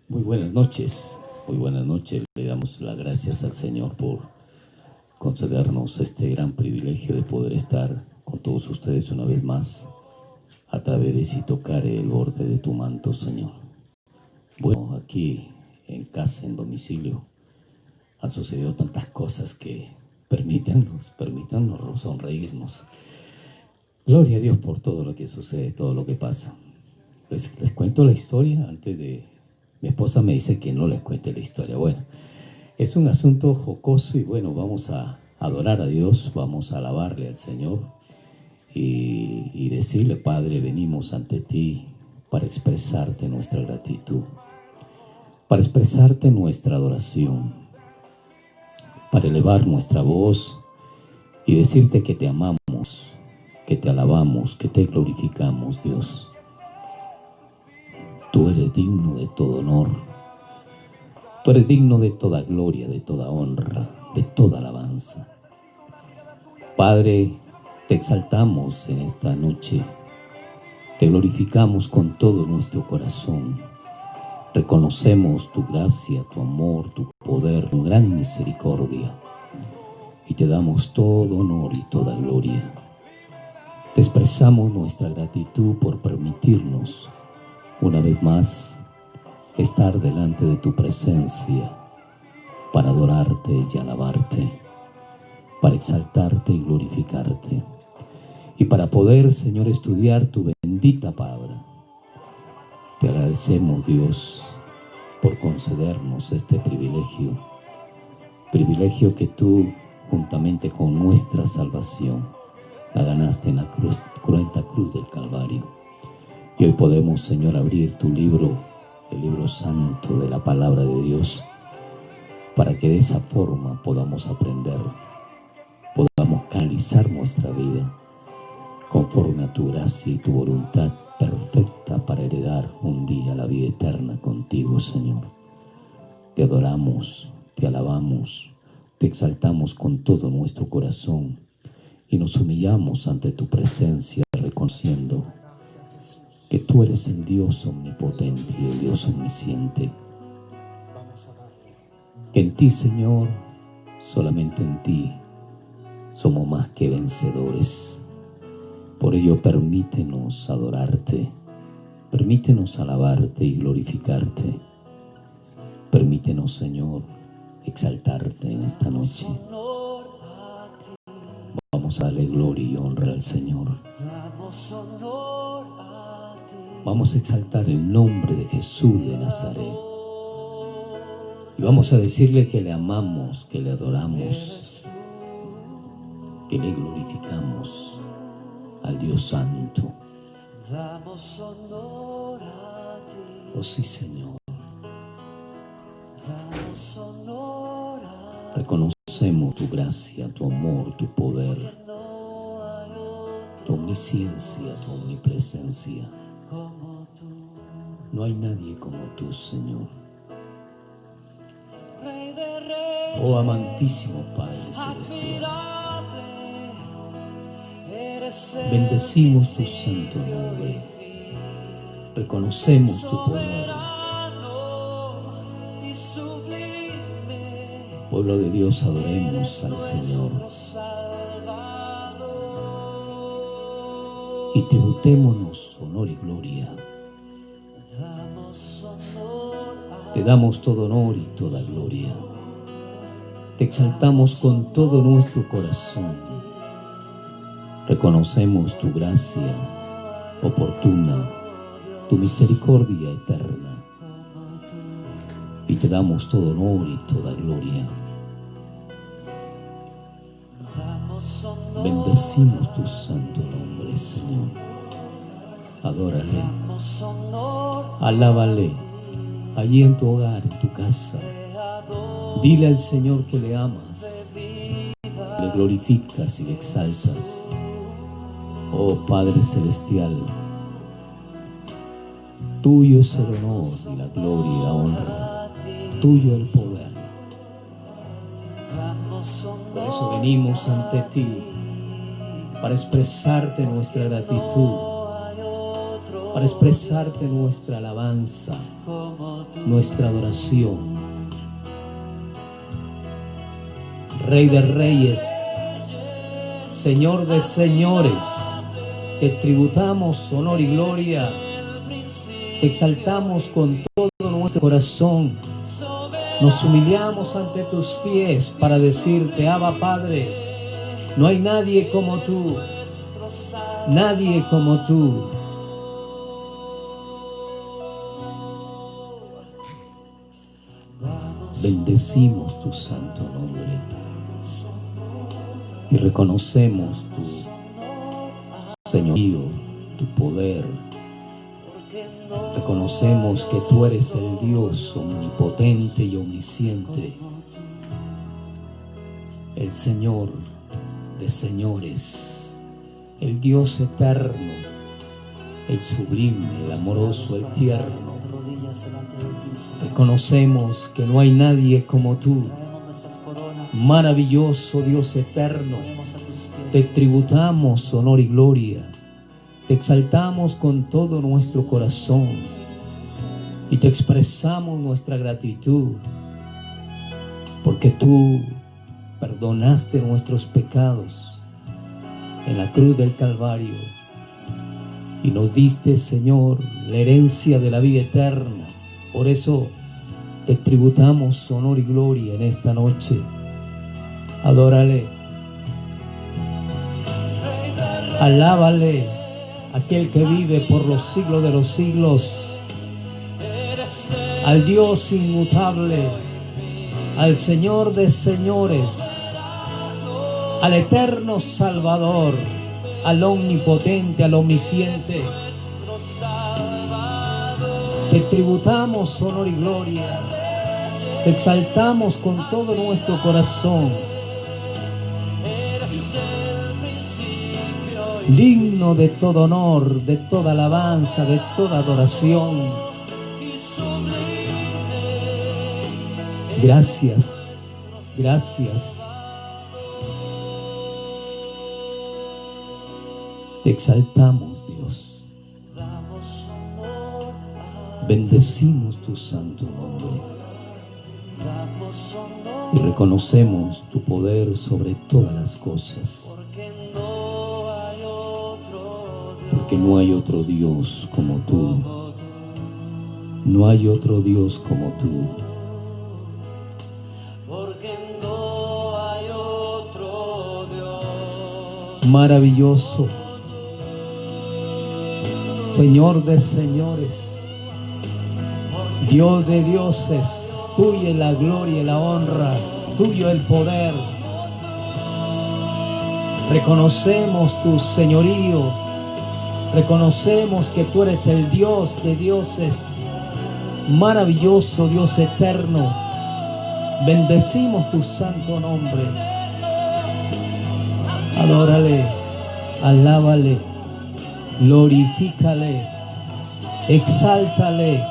Muy buenas noches, muy buenas noches. Le damos las gracias al Señor por concedernos este gran privilegio de poder estar con todos ustedes una vez más a través de Si Tocare el borde de tu manto, Señor. Bueno, aquí en casa, en domicilio, han sucedido tantas cosas que permítanos sonreírnos. Gloria a Dios por todo lo que sucede, todo lo que pasa. Les cuento la historia antes de... Mi esposa me dice que no les cuente la historia. Bueno, es un asunto jocoso y bueno, vamos a adorar a Dios, vamos a alabarle al Señor y decirle: Padre, venimos ante ti para expresarte nuestra gratitud, para expresarte nuestra adoración, para elevar nuestra voz y decirte que te amamos, que te alabamos, que te glorificamos, Dios. Tú eres digno de todo honor, tú eres digno de toda gloria, de toda honra, de toda alabanza. Padre, te exaltamos en esta noche, te glorificamos con todo nuestro corazón. Reconocemos tu gracia, tu amor, tu poder, tu gran misericordia y te damos todo honor y toda gloria. Te expresamos nuestra gratitud por permitirnos una vez más estar delante de tu presencia para adorarte y alabarte, para exaltarte y glorificarte, y para poder, Señor, estudiar tu bendita palabra. Te agradecemos, Dios, por concedernos este privilegio que tú, juntamente con nuestra salvación, la ganaste en la cruenta cruz del Calvario. Y hoy podemos, Señor, abrir tu libro, el libro santo de la palabra de Dios, para que de esa forma podamos aprender, podamos canalizar nuestra vida conforme a tu gracia y tu voluntad perfecta para heredar un día la vida eterna contigo, Señor. Te adoramos, te alabamos, te exaltamos con todo nuestro corazón y nos humillamos ante tu presencia, reconociendo que tú eres el Dios omnipotente y el Dios omnisciente. Que en ti, Señor, solamente en ti, somos más que vencedores. Por ello, permítenos adorarte, permítenos alabarte y glorificarte. Permítenos, Señor, exaltarte en esta noche. Vamos a darle gloria y honra al Señor. Vamos a exaltar el nombre de Jesús de Nazaret. Y vamos a decirle que le amamos, que le adoramos, que le glorificamos al Dios Santo. Oh sí, Señor. Reconocemos tu gracia, tu amor, tu poder, tu omnisciencia, tu omnipresencia. No hay nadie como tú, Señor. Oh amantísimo Padre Celestial, bendecimos tu santo nombre, reconocemos tu poder. Pueblo de Dios, adoremos al Señor y tributémonos honor y gloria. Te damos todo honor y toda gloria. Te exaltamos con todo nuestro corazón. Reconocemos tu gracia oportuna, tu misericordia eterna. Y te damos todo honor y toda gloria. Bendecimos tu santo nombre, Señor. Adórale, alábale, allí en tu hogar, en tu casa. Dile al Señor que le amas, le glorificas y le exaltas. Oh Padre Celestial, tuyo es el honor y la gloria y la honra, tuyo el poder. Por eso venimos ante ti, para expresarte nuestra gratitud, para expresarte nuestra alabanza, nuestra adoración. Rey de reyes, Señor de señores, te tributamos honor y gloria, te exaltamos con todo nuestro corazón, nos humillamos ante tus pies para decirte, Abba Padre, no hay nadie como tú, nadie como tú. Bendecimos tu santo nombre y reconocemos tu señorío, tu poder. Reconocemos que tú eres el Dios omnipotente y omnisciente, el Señor de señores, el Dios eterno, el sublime, el amoroso, el tierno. Reconocemos que no hay nadie como tú, maravilloso Dios eterno. Te tributamos honor y gloria, te exaltamos con todo nuestro corazón y te expresamos nuestra gratitud, porque tú perdonaste nuestros pecados en la cruz del Calvario y nos diste, Señor, la herencia de la vida eterna. Por eso te tributamos honor y gloria en esta noche. Adórale, alábale, aquel que vive por los siglos de los siglos, al Dios inmutable, al Señor de señores, al eterno Salvador, al omnipotente, al omnisciente. Te tributamos honor y gloria, te exaltamos con todo nuestro corazón. Digno de todo honor, de toda alabanza, de toda adoración. Gracias, gracias. Te exaltamos, Dios. Bendecimos tu santo nombre y reconocemos tu poder sobre todas las cosas, porque no hay otro Dios como tú, no hay otro Dios como tú, porque no hay otro Dios. Maravilloso, Señor de señores, Dios de dioses, tuya es la gloria y la honra, tuyo el poder. Reconocemos tu señorío, reconocemos que tú eres el Dios de dioses, maravilloso Dios eterno. Bendecimos tu santo nombre. Adórale, alábale, glorifícale, exáltale,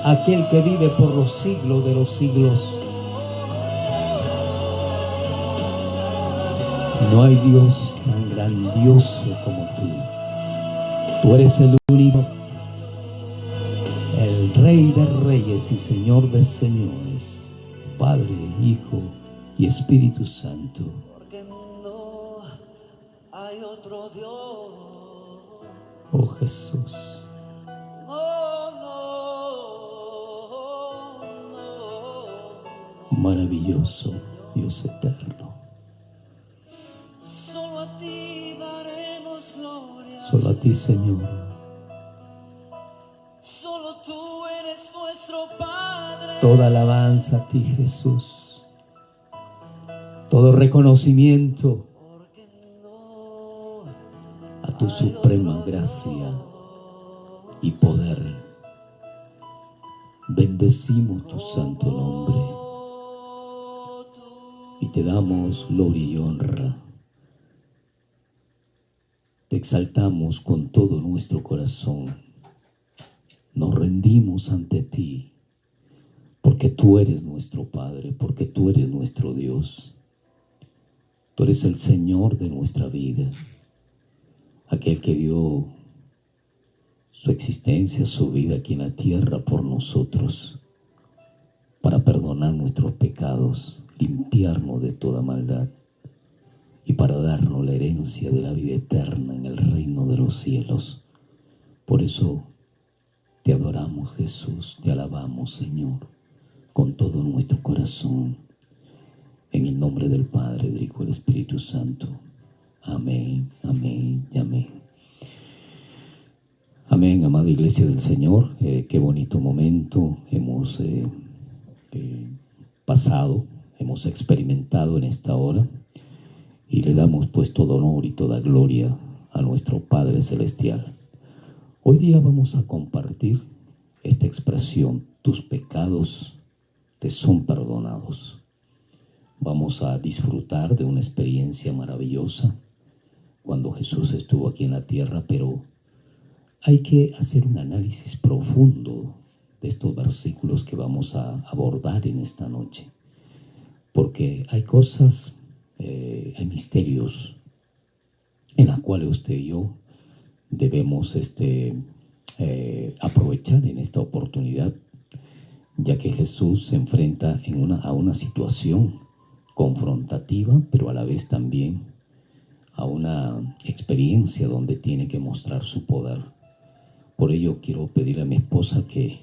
aquel que vive por los siglos de los siglos. No hay Dios tan grandioso como tú. Tú eres el único, el Rey de reyes y Señor de señores, Padre, Hijo y Espíritu Santo. Porque no hay otro Dios. Oh Jesús. Maravilloso Dios eterno. Solo a ti daremos gloria. Solo a ti, Señor. Solo tú eres nuestro Padre. Toda alabanza a ti, Jesús. Todo reconocimiento a tu suprema gracia y poder. Bendecimos tu santo nombre y te damos gloria y honra. Te exaltamos con todo nuestro corazón. Nos rendimos ante ti, porque tú eres nuestro Padre, porque tú eres nuestro Dios. Tú eres el Señor de nuestra vida, aquel que dio su existencia, su vida aquí en la tierra por nosotros, para perdonar nuestros pecados, limpiarnos de toda maldad y para darnos la herencia de la vida eterna en el reino de los cielos. Por eso te adoramos, Jesús, te alabamos, Señor, con todo nuestro corazón, en el nombre del Padre, del Hijo y del Espíritu Santo. Amén, amén y amén. Amén, amada Iglesia del Señor. Qué bonito momento hemos pasado, hemos experimentado en esta hora, y le damos pues todo honor y toda gloria a nuestro Padre Celestial. Hoy día vamos a compartir esta expresión: tus pecados te son perdonados. Vamos a disfrutar de una experiencia maravillosa cuando Jesús estuvo aquí en la tierra, pero hay que hacer un análisis profundo de estos versículos que vamos a abordar en esta noche, porque hay cosas, hay misterios en los cuales usted y yo debemos aprovechar en esta oportunidad, ya que Jesús se enfrenta a una situación confrontativa, pero a la vez también a una experiencia donde tiene que mostrar su poder. Por ello quiero pedirle a mi esposa que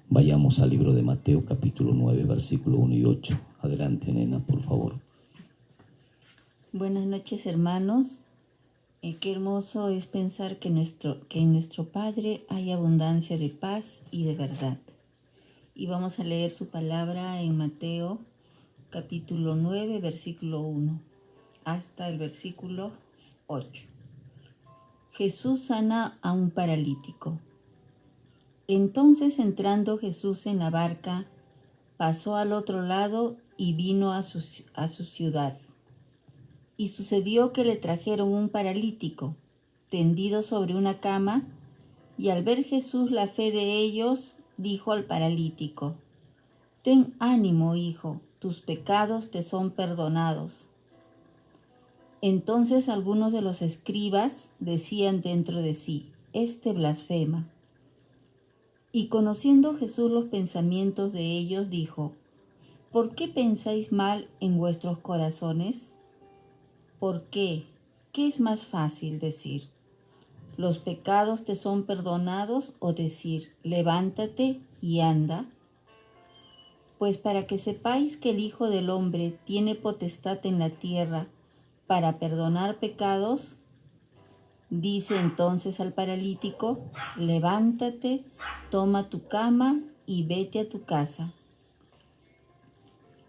vayamos al libro de Mateo capítulo 9, versículo 1 y 8. Adelante, nena, por favor. Buenas noches, hermanos. Qué hermoso es pensar que en nuestro Padre hay abundancia de paz y de verdad. Y vamos a leer su palabra en Mateo capítulo 9, versículo 1 hasta el versículo 8. Jesús sana a un paralítico. Entonces, entrando Jesús en la barca, pasó al otro lado y vino a su ciudad. Y sucedió que le trajeron un paralítico, tendido sobre una cama, y al ver Jesús la fe de ellos, dijo al paralítico: «Ten ánimo, hijo, tus pecados te son perdonados». Entonces algunos de los escribas decían dentro de sí: «Este blasfema». Y conociendo Jesús los pensamientos de ellos, dijo: «¿Por qué pensáis mal en vuestros corazones? ¿Por qué? ¿Qué es más fácil decir: los pecados te son perdonados, o decir: levántate y anda? Pues para que sepáis que el Hijo del Hombre tiene potestad en la tierra para perdonar pecados, dice entonces al paralítico: levántate, toma tu cama y vete a tu casa».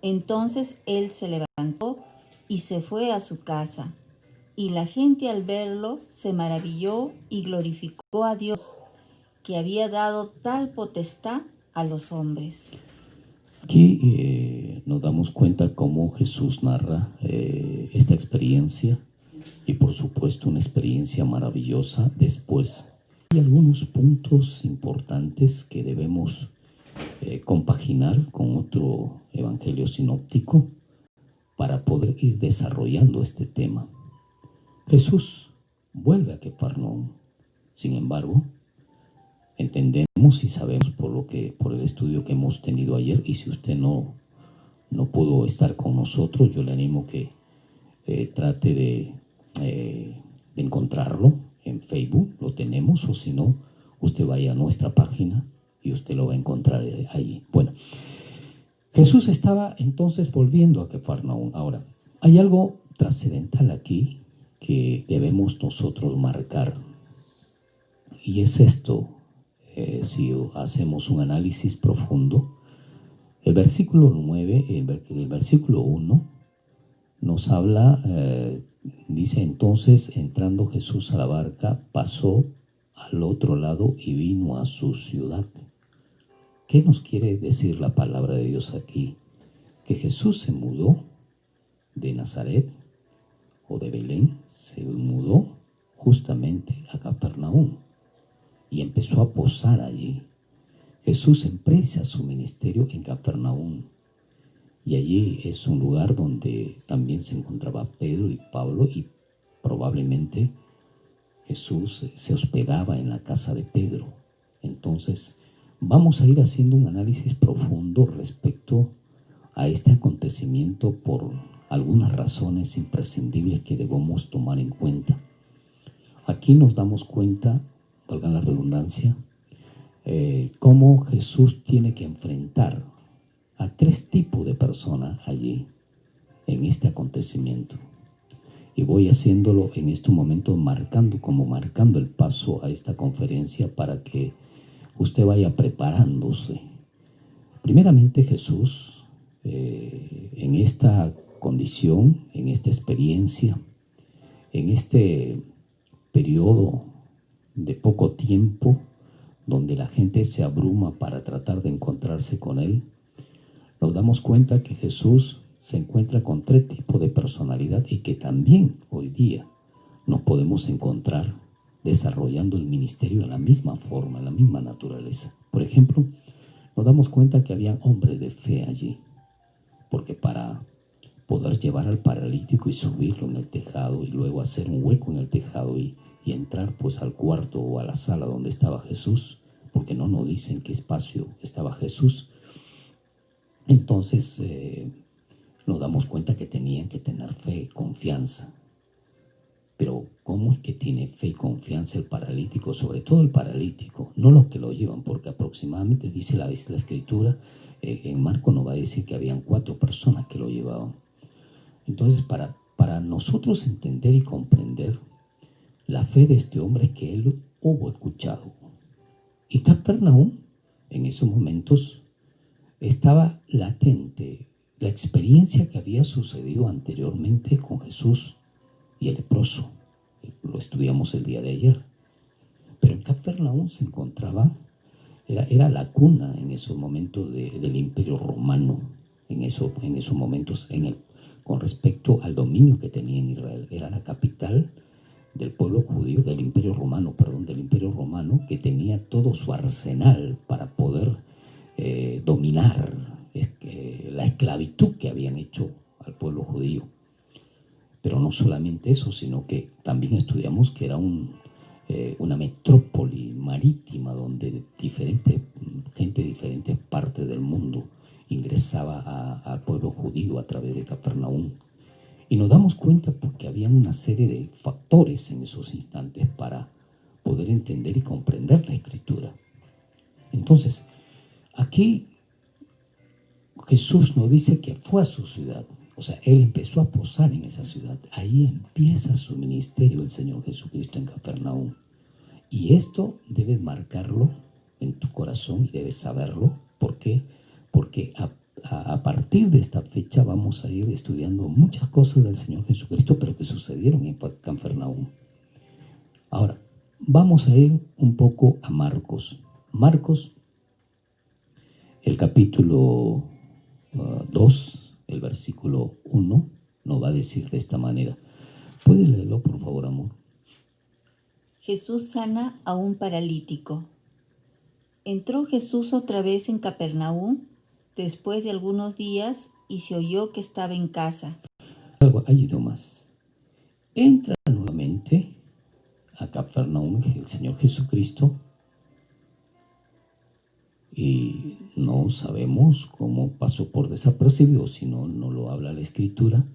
Entonces él se levantó y se fue a su casa, y la gente al verlo se maravilló y glorificó a Dios, que había dado tal potestad a los hombres. Aquí nos damos cuenta cómo Jesús narra esta experiencia, y por supuesto una experiencia maravillosa. Después hay algunos puntos importantes que debemos compaginar con otro evangelio sinóptico para poder ir desarrollando este tema. Jesús vuelve a Capernaum. Sin embargo, entendemos y sabemos por el estudio que hemos tenido ayer, y si usted no pudo estar con nosotros, yo le animo que trate de encontrarlo en Facebook, lo tenemos, o si no, usted vaya a nuestra página y usted lo va a encontrar allí. Bueno, Jesús estaba entonces volviendo a Capernaum. Ahora, hay algo trascendental aquí que debemos nosotros marcar, y es esto. Si hacemos un análisis profundo, el versículo 9, el versículo 1 nos habla, dice: entonces entrando Jesús a la barca, pasó al otro lado y vino a su ciudad. ¿Qué nos quiere decir la palabra de Dios aquí? Que Jesús se mudó de Nazaret o de Belén, se mudó justamente a Capernaum y empezó a posar allí. Jesús empieza su ministerio en Capernaum, y allí es un lugar donde también se encontraba Pedro y Pablo, y probablemente Jesús se hospedaba en la casa de Pedro. Entonces, vamos a ir haciendo un análisis profundo respecto a este acontecimiento por algunas razones imprescindibles que debemos tomar en cuenta. Aquí nos damos cuenta, valga la redundancia, cómo Jesús tiene que enfrentar a tres tipos de personas allí en este acontecimiento. Y voy haciéndolo en este momento marcando el paso a esta conferencia para que usted vaya preparándose. Primeramente Jesús, en esta condición, en esta experiencia, en este periodo de poco tiempo donde la gente se abruma para tratar de encontrarse con Él, nos damos cuenta que Jesús se encuentra con tres tipos de personalidad y que también hoy día nos podemos encontrar desarrollando el ministerio en la misma forma, en la misma naturaleza. Por ejemplo, nos damos cuenta que había hombres de fe allí, porque para poder llevar al paralítico y subirlo en el tejado y luego hacer un hueco en el tejado y entrar pues al cuarto o a la sala donde estaba Jesús, porque no nos dicen qué espacio estaba Jesús, entonces nos damos cuenta que tenían que tener fe, confianza. Pero ¿cómo es que tiene fe y confianza el paralítico? Sobre todo el paralítico, no los que lo llevan, porque aproximadamente dice la Escritura, en Marco nos va a decir que habían 4 personas que lo llevaban. Entonces, para nosotros entender y comprender la fe de este hombre que él hubo escuchado. Y Capernaum, en esos momentos, estaba latente la experiencia que había sucedido anteriormente con Jesús y el leproso. Lo estudiamos el día de ayer. Pero en Capernaum se encontraba, era la cuna en esos momentos del Imperio Romano, en esos momentos, con respecto al dominio que tenía en Israel. Era la capital del pueblo judío, del Imperio Romano, que tenía todo su arsenal para poder dominar la esclavitud que habían hecho al pueblo judío. Pero no solamente eso, sino que también estudiamos que era una metrópoli marítima donde gente de diferentes partes del mundo ingresaba al pueblo judío a través de Capernaum. Y nos damos cuenta porque había una serie de factores en esos instantes para poder entender y comprender la Escritura. Entonces, aquí Jesús nos dice que fue a su ciudad. O sea, Él empezó a posar en esa ciudad. Ahí empieza su ministerio el Señor Jesucristo en Capernaum. Y esto debes marcarlo en tu corazón y debes saberlo. ¿Por qué? Porque a partir de esta fecha vamos a ir estudiando muchas cosas del Señor Jesucristo, pero que sucedieron en Capernaum. Ahora, vamos a ir un poco a Marcos. Marcos, el capítulo 2, el versículo 1, nos va a decir de esta manera. ¿Puede leerlo, por favor, amor? Jesús sana a un paralítico. Entró Jesús otra vez en Capernaum después de algunos días y se oyó que estaba en casa. Algo allí nomás. Entra nuevamente a Capernaum el Señor Jesucristo y no sabemos cómo pasó por desapercibido, si no lo habla la Escritura,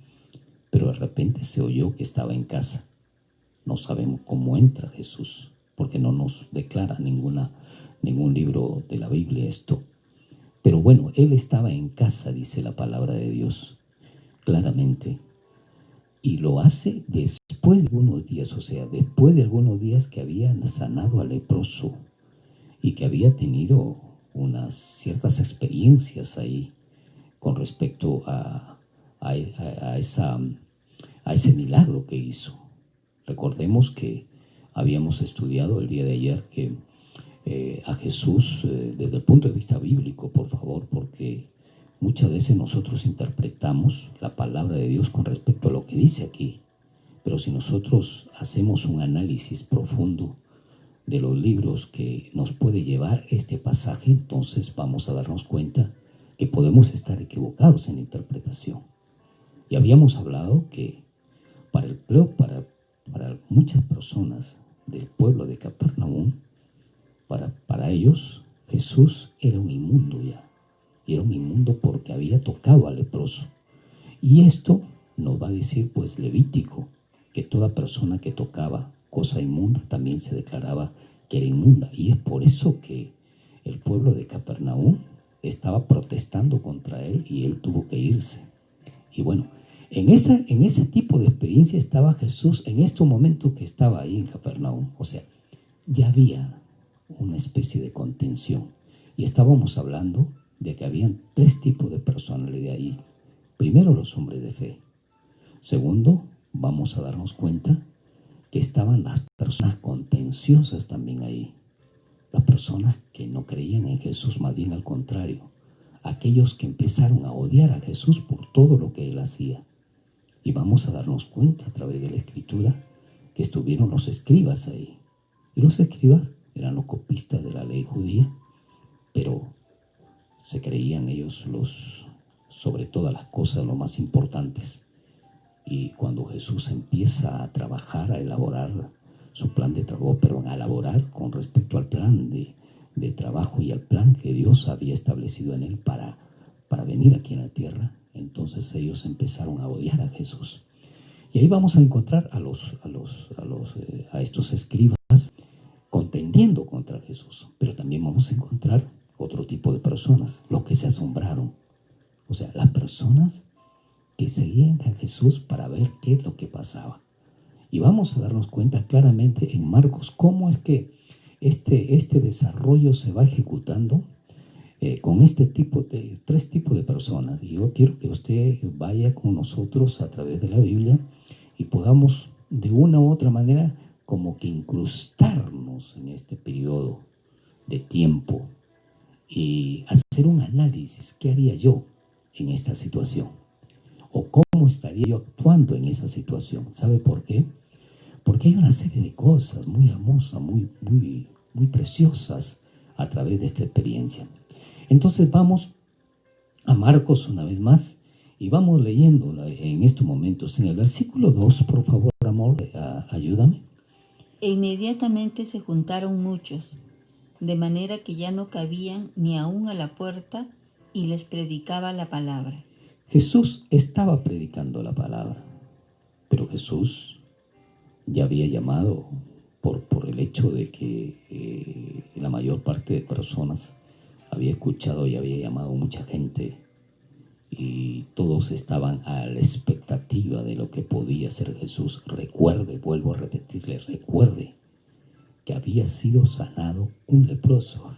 pero de repente se oyó que estaba en casa. No sabemos cómo entra Jesús, porque no nos declara ningún libro de la Biblia esto. Pero bueno, Él estaba en casa, dice la palabra de Dios, claramente. Y lo hace después de algunos días, o sea, después de algunos días que habían sanado al leproso y que había tenido unas ciertas experiencias ahí con respecto a ese milagro que hizo. Recordemos que habíamos estudiado el día de ayer que a Jesús desde el punto de vista bíblico, por favor, porque muchas veces nosotros interpretamos la palabra de Dios con respecto a lo que dice aquí, pero si nosotros hacemos un análisis profundo de los libros que nos puede llevar este pasaje, entonces vamos a darnos cuenta que podemos estar equivocados en la interpretación. Y habíamos hablado que para muchas personas del pueblo de Capernaum, para ellos Jesús era un inmundo ya. Era un inmundo porque había tocado al leproso. Y esto nos va a decir pues Levítico, que toda persona que tocaba cosa inmunda también se declaraba que era inmunda. Y es por eso que el pueblo de Capernaum estaba protestando contra él y él tuvo que irse. Y bueno, en ese tipo de experiencia estaba Jesús en estos momentos que estaba ahí en Capernaum. O sea, ya había una especie de contención. Y estábamos hablando de que habían tres tipos de personalidad ahí. Primero, los hombres de fe. Segundo, vamos a darnos cuenta que estaban las personas contenciosas también ahí. Las personas que no creían en Jesús, más bien al contrario. Aquellos que empezaron a odiar a Jesús por todo lo que él hacía. Y vamos a darnos cuenta a través de la Escritura que estuvieron los escribas ahí. Y los escribas eran los copistas de la ley judía, pero se creían ellos sobre todas las cosas, lo más importantes. Y cuando Jesús empieza a trabajar, a elaborar su plan de trabajo, a elaborar con respecto al plan de trabajo y al plan que Dios había establecido en él para venir aquí en la tierra, entonces ellos empezaron a odiar a Jesús. Y ahí vamos a encontrar a estos escribas contendiendo contra Jesús, pero también vamos a encontrar otro tipo de personas, los que se asombraron, o sea, las personas que seguían a Jesús para ver qué es lo que pasaba. Y vamos a darnos cuenta claramente en Marcos cómo es que este desarrollo se va ejecutando con tres tipos de personas. Y yo quiero que usted vaya con nosotros a través de la Biblia y podamos de una u otra manera como que incrustarnos en este periodo de tiempo y hacer un análisis. ¿Qué haría yo en esta situación? ¿O cómo estaría yo actuando en esa situación? ¿Sabe por qué? Porque hay una serie de cosas muy hermosas, muy preciosas a través de esta experiencia. Entonces vamos a Marcos una vez más y vamos leyendo en estos momentos. En el versículo 2, por favor, amor, ayúdame. E inmediatamente se juntaron muchos, de manera que ya no cabían ni aún a la puerta, y les predicaba la palabra. Jesús estaba predicando la palabra, pero Jesús ya había llamado por el hecho de que la mayor parte de personas había escuchado y había llamado mucha gente y todos estaban a la expectativa de lo que podía ser Jesús. Recuerde, vuelvo a repetirle, recuerde que había sido sanado un leproso.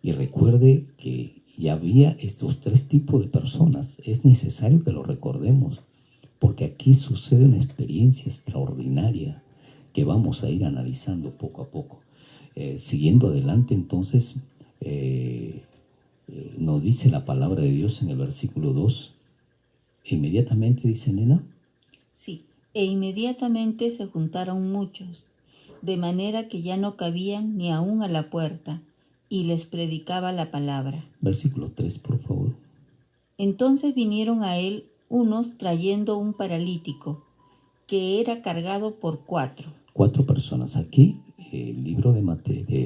Y recuerde que ya había estos tres tipos de personas. Es necesario que lo recordemos, porque aquí sucede una experiencia extraordinaria que vamos a ir analizando poco a poco. Siguiendo adelante, entonces, nos dice la palabra de Dios en el versículo 2. Inmediatamente, dice Nena. Sí, e inmediatamente se juntaron muchos, de manera que ya no cabían ni aún a la puerta, y les predicaba la palabra. Versículo 3, por favor. Entonces vinieron a él unos trayendo un paralítico, que era cargado por 4. 4 personas. Aquí el libro de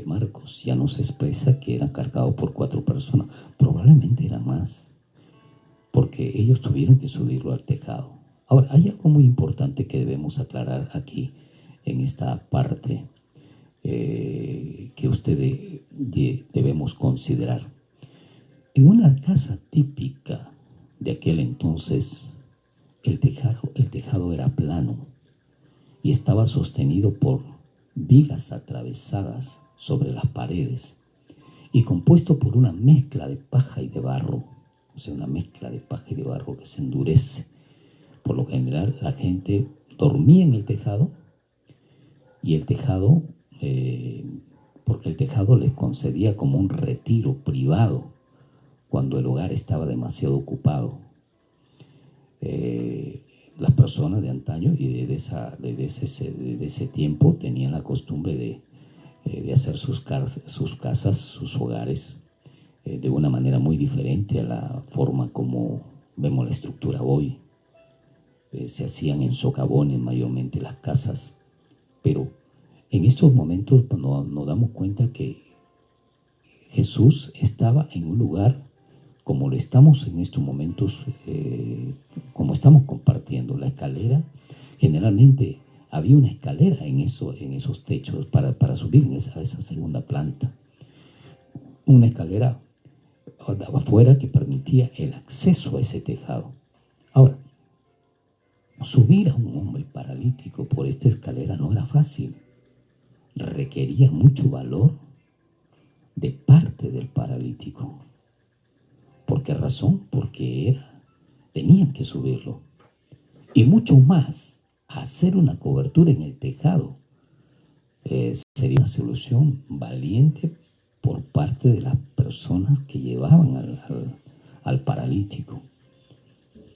Marcos ya nos expresa que era cargado por 4 personas. Probablemente era más, porque ellos tuvieron que subirlo al tejado. Ahora, hay algo muy importante que debemos aclarar aquí en esta parte que ustedes debemos considerar. En una casa típica de aquel entonces, el tejado era plano y estaba sostenido por vigas atravesadas sobre las paredes y compuesto por una mezcla de paja y de barro, o sea, una mezcla de paja y de barro que se endurece. Por lo general, la gente dormía en el tejado y el tejado, porque el tejado les concedía como un retiro privado cuando el hogar estaba demasiado ocupado. Las personas de antaño y desde ese tiempo tenían la costumbre de hacer sus casas, sus hogares, de una manera muy diferente a la forma como vemos la estructura hoy. Se hacían en socavones mayormente las casas Pero en estos momentos nos damos cuenta que Jesús estaba en un lugar como lo estamos en estos momentos, como estamos compartiendo. La escalera, generalmente había una escalera en esos techos para subir a esa segunda planta. Una escalera afuera que permitía el acceso a ese tejado. Ahora, subir a un hombre paralítico por esta escalera no era fácil. Requería mucho valor de parte del paralítico. ¿Por qué razón? Porque tenían que subirlo. Y mucho más, hacer una cobertura en el tejado sería una solución valiente por parte de las personas que llevaban al paralítico.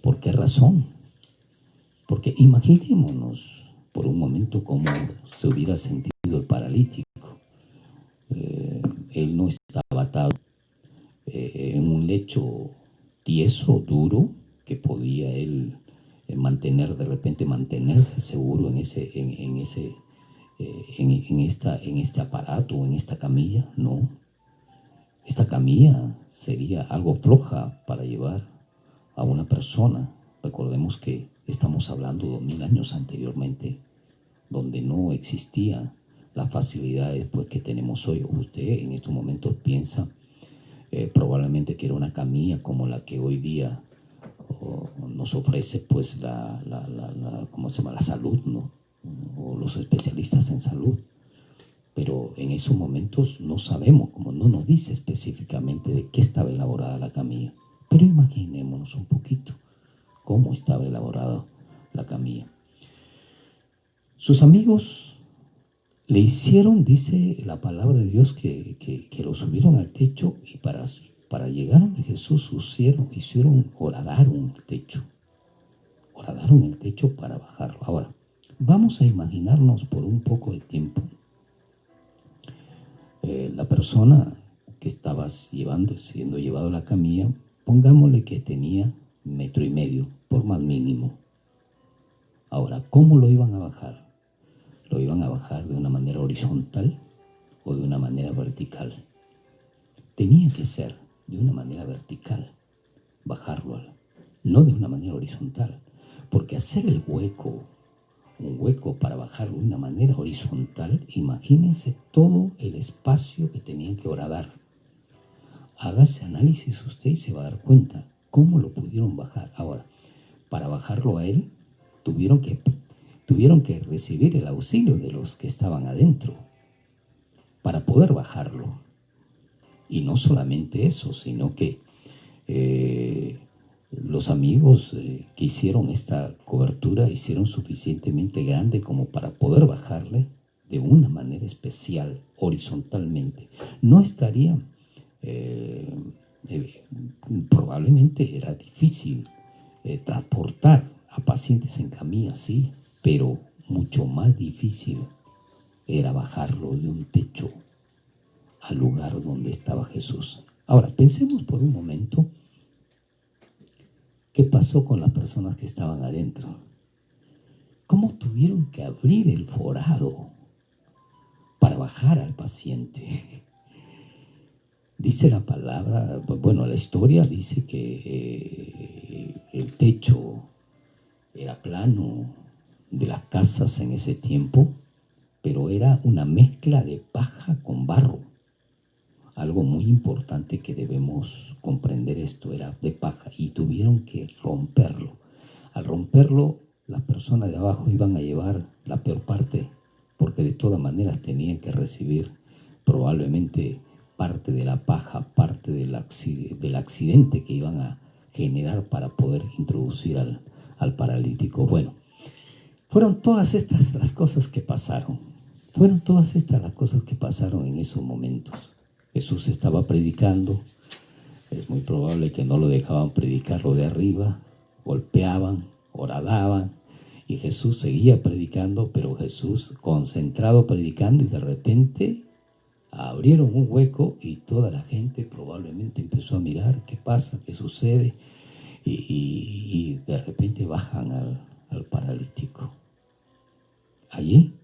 ¿Por qué razón? Porque imaginémonos por un momento cómo se hubiera sentido el paralítico. Él no estaba atado en un lecho tieso, duro, que podía él de repente mantenerse seguro en este aparato o en esta camilla. No, esta camilla sería algo floja para llevar a una persona. Recordemos que estamos hablando 2000 años anteriormente, donde no existía las facilidades pues, que tenemos hoy. Usted en estos momentos piensa probablemente que era una camilla como la que hoy día nos ofrece pues ¿cómo se llama? La salud, ¿no? O los especialistas en salud. Pero en esos momentos no sabemos, como no nos dice específicamente de qué estaba elaborada la camilla. Pero imaginémonos un poquito cómo estaba elaborada la camilla. Sus amigos le hicieron, dice la palabra de Dios, que lo subieron al techo y para llegar a Jesús horadaron el techo para bajarlo. Ahora, vamos a imaginarnos por un poco de tiempo la persona que estaba siendo llevado a la camilla, pongámosle que tenía 1,5 metros, por más mínimo. Ahora, ¿cómo lo iban a bajar? ¿Lo iban a bajar de una manera horizontal o de una manera vertical? Tenía que ser de una manera vertical, bajarlo, no de una manera horizontal, porque hacer un hueco para bajarlo de una manera horizontal, imagínense todo el espacio que tenían que horadar. Hágase análisis usted y se va a dar cuenta cómo lo pudieron bajar. Ahora, para bajarlo a él, tuvieron que recibir el auxilio de los que estaban adentro para poder bajarlo. Y no solamente eso, sino que los amigos que hicieron esta cobertura hicieron suficientemente grande como para poder bajarle de una manera especial, horizontalmente. No estaría, probablemente era difícil transportar a pacientes en camilla, sí, pero mucho más difícil era bajarlo de un techo al lugar donde estaba Jesús. Ahora, pensemos por un momento qué pasó con las personas que estaban adentro. ¿Cómo tuvieron que abrir el forado para bajar al paciente? Dice la palabra, bueno, la historia dice que el techo era plano de las casas en ese tiempo, pero era una mezcla de paja con barro. Algo muy importante que debemos comprender, esto era de paja y tuvieron que romperlo. Al romperlo, las personas de abajo iban a llevar la peor parte, porque de todas maneras tenían que recibir probablemente parte de la paja, parte del accidente que iban a generar para poder introducir al paralítico. Bueno, fueron todas estas las cosas que pasaron. Fueron todas estas las cosas que pasaron en esos momentos. Jesús estaba predicando, es muy probable que no lo dejaban predicarlo de arriba, golpeaban, horadaban, y Jesús seguía predicando, pero Jesús concentrado predicando, y de repente abrieron un hueco y toda la gente probablemente empezó a mirar qué pasa, qué sucede, y de repente bajan al paralítico. Allí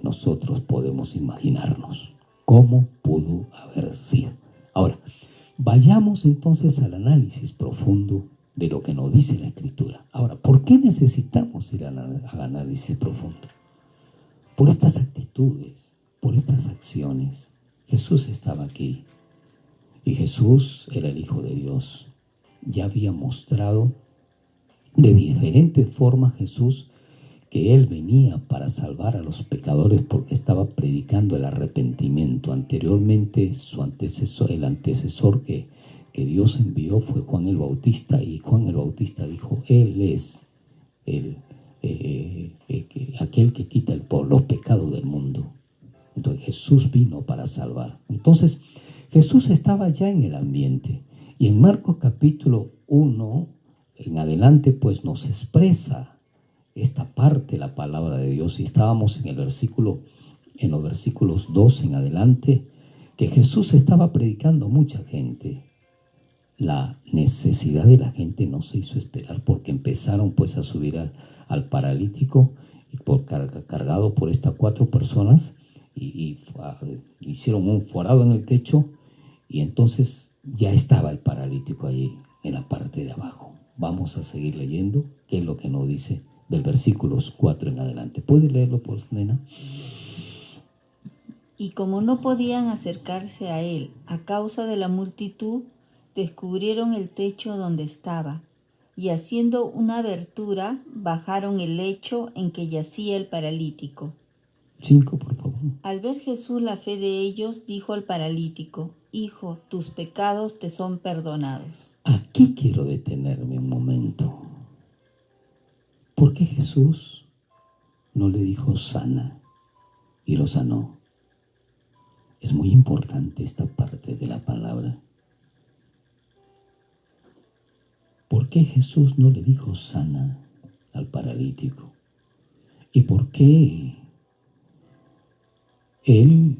nosotros podemos imaginarnos cómo pudo haber sido. Ahora, vayamos entonces al análisis profundo de lo que nos dice la Escritura. Ahora, ¿por qué necesitamos ir al análisis profundo? Por estas actitudes, por estas acciones. Jesús estaba aquí y Jesús era el Hijo de Dios. Ya había mostrado de diferentes formas Jesús que Él venía para salvar a los pecadores porque estaba predicando el arrepentimiento. Anteriormente el antecesor que Dios envió fue Juan el Bautista, y Juan el Bautista dijo: Él es aquel que quita los pecados del mundo. Entonces Jesús vino para salvar. Entonces Jesús estaba ya en el ambiente, y en Marcos capítulo 1 en adelante pues nos expresa esta parte, la palabra de Dios, y estábamos en los versículos 2 en adelante, que Jesús estaba predicando a mucha gente. La necesidad de la gente no se hizo esperar, porque empezaron pues a subir al paralítico, cargado por estas 4 personas, y hicieron un forado en el techo, y entonces ya estaba el paralítico allí en la parte de abajo. Vamos a seguir leyendo qué es lo que nos dice del versículos 4 en adelante. ¿Puede leerlo, por nena? Y como no podían acercarse a él a causa de la multitud, descubrieron el techo donde estaba, y haciendo una abertura, bajaron el lecho en que yacía el paralítico. 5, por favor. Al ver Jesús la fe de ellos, dijo al paralítico: Hijo, tus pecados te son perdonados. Aquí quiero detenerme un momento. ¿Por qué Jesús no le dijo sana y lo sanó? Es muy importante esta parte de la palabra. ¿Por qué Jesús no le dijo sana al paralítico? ¿Y por qué Él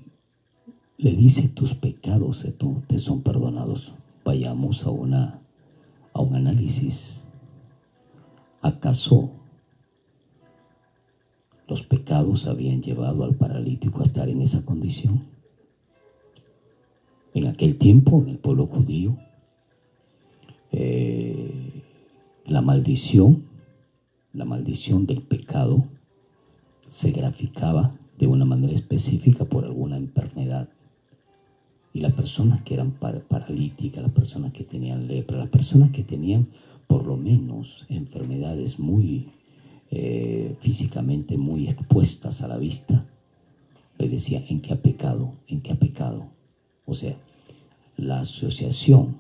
le dice: tus pecados te son perdonados? Vayamos a un análisis. ¿Acaso los pecados habían llevado al paralítico a estar en esa condición? En aquel tiempo, en el pueblo judío, la maldición del pecado se graficaba de una manera específica por alguna enfermedad. Y las personas que eran paralíticas, las personas que tenían lepra, las personas que tenían por lo menos enfermedades muy físicamente muy expuestas a la vista, le decía: ¿en qué ha pecado? ¿En qué ha pecado? O sea, la asociación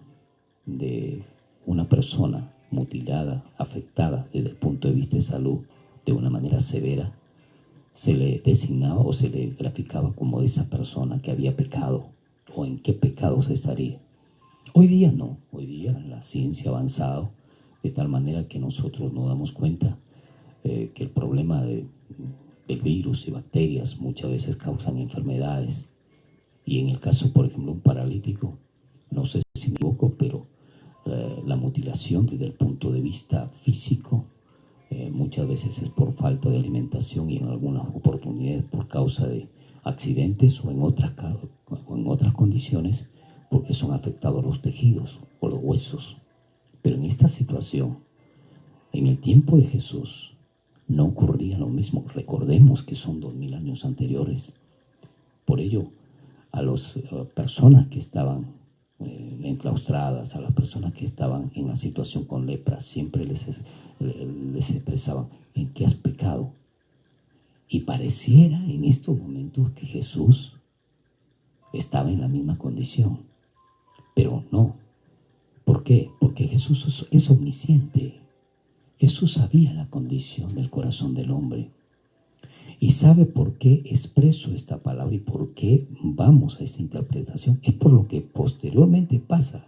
de una persona mutilada, afectada desde el punto de vista de salud de una manera severa, se le designaba o se le graficaba como esa persona que había pecado, o en qué pecados estaría. Hoy día no, hoy día la ciencia ha avanzado de tal manera que nosotros nos damos cuenta que el problema del virus y bacterias muchas veces causan enfermedades. Y en el caso, por ejemplo, un paralítico, no sé si me equivoco, pero la mutilación desde el punto de vista físico muchas veces es por falta de alimentación, y en algunas oportunidades por causa de accidentes o en otras condiciones, porque son afectados los tejidos o los huesos. Pero en esta situación, en el tiempo de Jesús, no ocurría lo mismo. Recordemos que son 2000 años anteriores. Por ello, a las personas que estaban enclaustradas, a las personas que estaban en la situación con lepra, siempre les expresaban: ¿en qué has pecado? Y pareciera en estos momentos que Jesús estaba en la misma condición, pero no. ¿Por qué? Porque Jesús es omnisciente. Jesús sabía la condición del corazón del hombre y sabe por qué expreso esta palabra y por qué vamos a esta interpretación. Es por lo que posteriormente pasa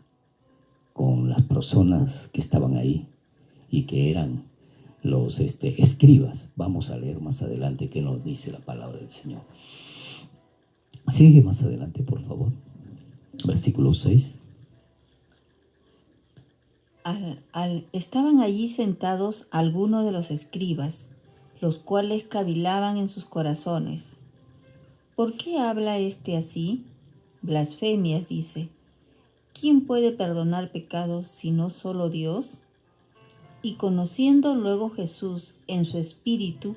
con las personas que estaban ahí y que eran los escribas. Vamos a leer más adelante qué nos dice la palabra del Señor. Sigue más adelante, por favor. Versículo 6. Estaban allí sentados algunos de los escribas, los cuales cavilaban en sus corazones: ¿Por qué habla este así? Blasfemias, dice. ¿Quién puede perdonar pecados sino solo Dios? Y conociendo luego Jesús en su espíritu,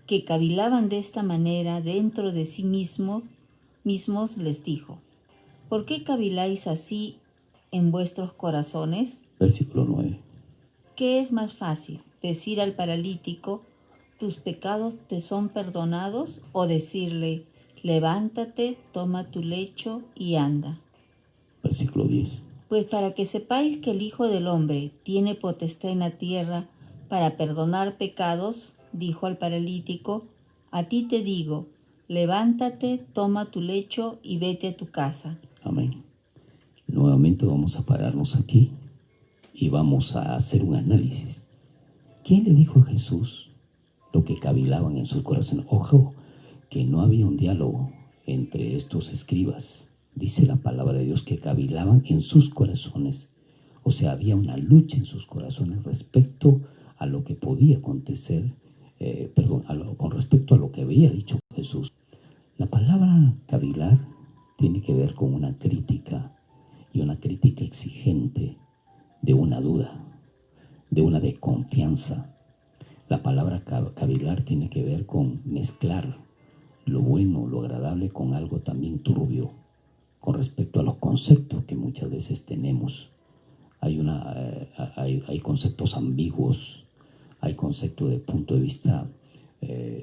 que cavilaban de esta manera dentro de sí mismos, les dijo, ¿por qué caviláis así en vuestros corazones? Versículo 9. ¿Qué es más fácil, decir al paralítico, tus pecados te son perdonados, o decirle, levántate, toma tu lecho y anda? Versículo 10. Pues para que sepáis que el Hijo del Hombre tiene potestad en la tierra para perdonar pecados, dijo al paralítico, a ti te digo, levántate, toma tu lecho y vete a tu casa. Amén. Nuevamente vamos a pararnos aquí y vamos a hacer un análisis. ¿Quién le dijo a Jesús lo que cavilaban en sus corazones? Ojo, que no había un diálogo entre estos escribas. Dice la palabra de Dios que cavilaban en sus corazones. O sea, había una lucha en sus corazones respecto a lo que podía acontecer, con respecto a lo que había dicho Jesús. La palabra cavilar tiene que ver con una crítica, y una crítica exigente, de una duda, de una desconfianza. La palabra cavilar tiene que ver con mezclar lo bueno, lo agradable con algo también turbio, con respecto a los conceptos que muchas veces tenemos. Hay conceptos ambiguos, hay conceptos de punto de vista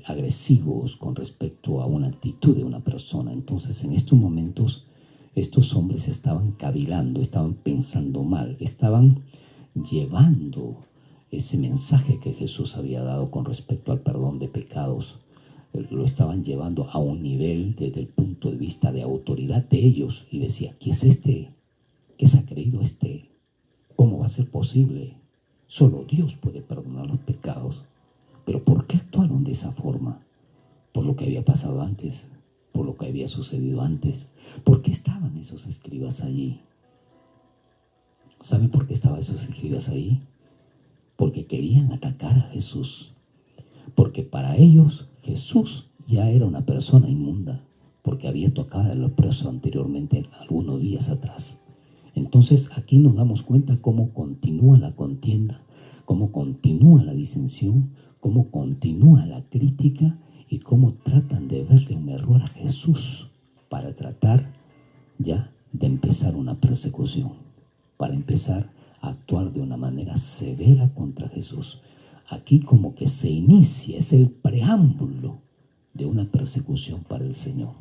agresivos con respecto a una actitud de una persona. Entonces, en estos momentos, estos hombres estaban cavilando, estaban pensando mal, estaban llevando ese mensaje que Jesús había dado con respecto al perdón de pecados, lo estaban llevando a un nivel desde el punto de vista de autoridad de ellos, y decía, ¿quién es este? ¿Qué se ha creído este? ¿Cómo va a ser posible? Solo Dios puede perdonar los pecados. Pero ¿por qué actuaron de esa forma? Por lo que había pasado antes, por lo que había sucedido antes. ¿Por qué estaban esos escribas allí? ¿Saben por qué estaban esos escribas ahí? Porque querían atacar a Jesús. Porque para ellos Jesús ya era una persona inmunda, porque había tocado al leproso anteriormente, algunos días atrás. Entonces aquí nos damos cuenta cómo continúa la contienda, cómo continúa la disensión, cómo continúa la crítica y cómo tratan de verle un error a Jesús para tratar ya de empezar una persecución, para empezar a actuar de una manera severa contra Jesús. Aquí como que se inicia, es el preámbulo de una persecución para el Señor.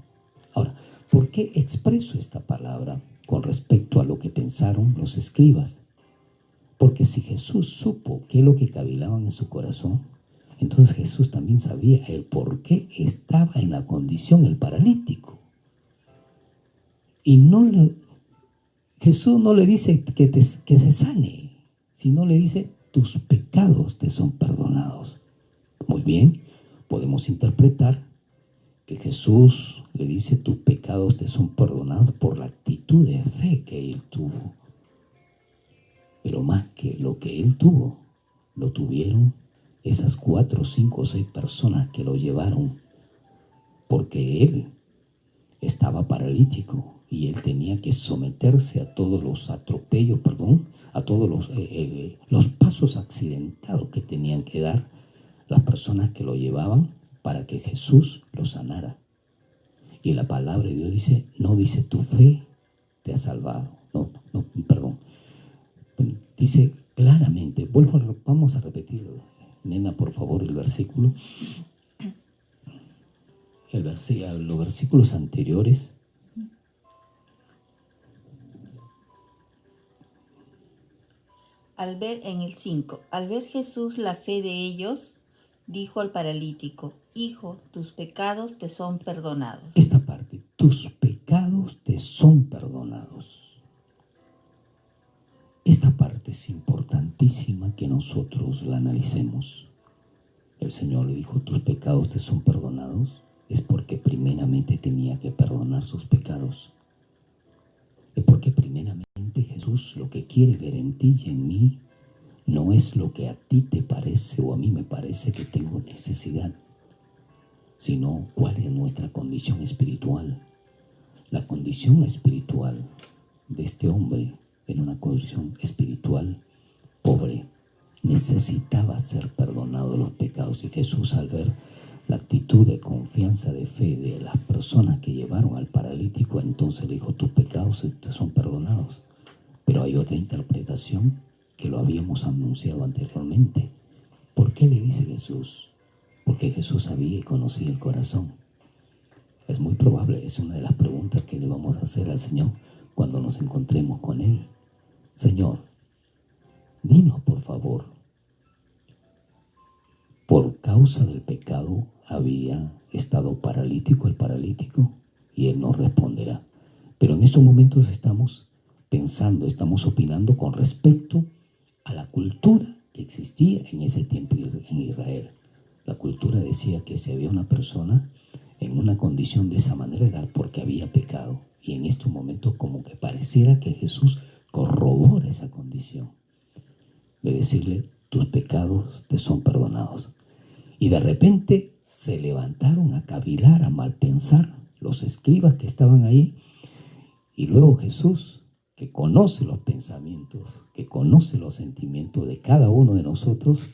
Ahora, ¿por qué expreso esta palabra con respecto a lo que pensaron los escribas? Porque si Jesús supo qué es lo que cavilaban en su corazón, entonces Jesús también sabía el por qué estaba en la condición el paralítico. Y Jesús no le dice que se sane, sino le dice, tus pecados te son perdonados. Muy bien, podemos interpretar que Jesús le dice, tus pecados te son perdonados por la actitud de fe que él tuvo. Pero más que lo que él tuvo, lo tuvieron esas 4, 5 o 6 personas que lo llevaron, porque él estaba paralítico y él tenía que someterse a todos los atropellos, a todos los pasos accidentados que tenían que dar las personas que lo llevaban para que Jesús lo sanara. Y la palabra de Dios dice, no dice tu fe te ha salvado, dice claramente, vamos a repetirlo, nena, por favor, el versículo, los versículos anteriores. Al ver Jesús la fe de ellos, dijo al paralítico, hijo, tus pecados te son perdonados. Esta parte, tus pecados te son perdonados. Esta parte es importantísima que nosotros la analicemos. El Señor le dijo, tus pecados te son perdonados, es porque primeramente tenía que perdonar sus pecados. Es porque primeramente Jesús lo que quiere ver en ti y en mí no es lo que a ti te parece o a mí me parece que tengo necesidad. sino cuál es nuestra condición espiritual. La condición espiritual de este hombre era una condición espiritual pobre. Necesitaba ser perdonado de los pecados. Y Jesús, al ver la actitud de confianza, de fe de las personas que llevaron al paralítico, entonces le dijo: tus pecados te son perdonados. Pero hay otra interpretación que lo habíamos anunciado anteriormente. ¿Por qué le dice Jesús? Porque Jesús sabía y conocía el corazón. Es muy probable, es una de las preguntas que le vamos a hacer al Señor cuando nos encontremos con Él. Señor, dinos por favor, por causa del pecado había estado paralítico el paralítico, y Él nos responderá. Pero en estos momentos estamos pensando, estamos opinando con respecto a la cultura que existía en ese tiempo en Israel. La cultura decía que si había una persona en una condición de esa manera era porque había pecado. Y en estos momentos como que pareciera que Jesús corrobora esa condición de decirle: tus pecados te son perdonados. Y de repente se levantaron a cavilar, a malpensar los escribas que estaban ahí. Y luego Jesús, que conoce los pensamientos, que conoce los sentimientos de cada uno de nosotros,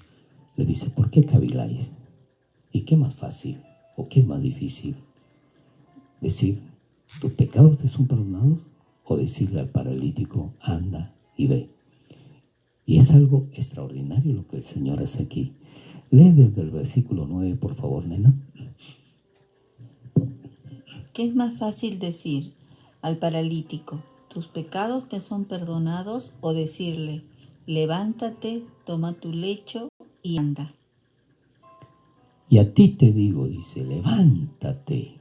le dice: ¿por qué caviláis? ¿Y qué más fácil o qué es más difícil? ¿Decir tus pecados te son perdonados? O decirle al paralítico: anda y ve. Y es algo extraordinario lo que el Señor hace aquí. Lee desde el versículo 9, por favor, nena. ¿Qué es más fácil decir al paralítico: tus pecados te son perdonados, o decirle: levántate, toma tu lecho y anda? Y a ti te digo, dice, levántate.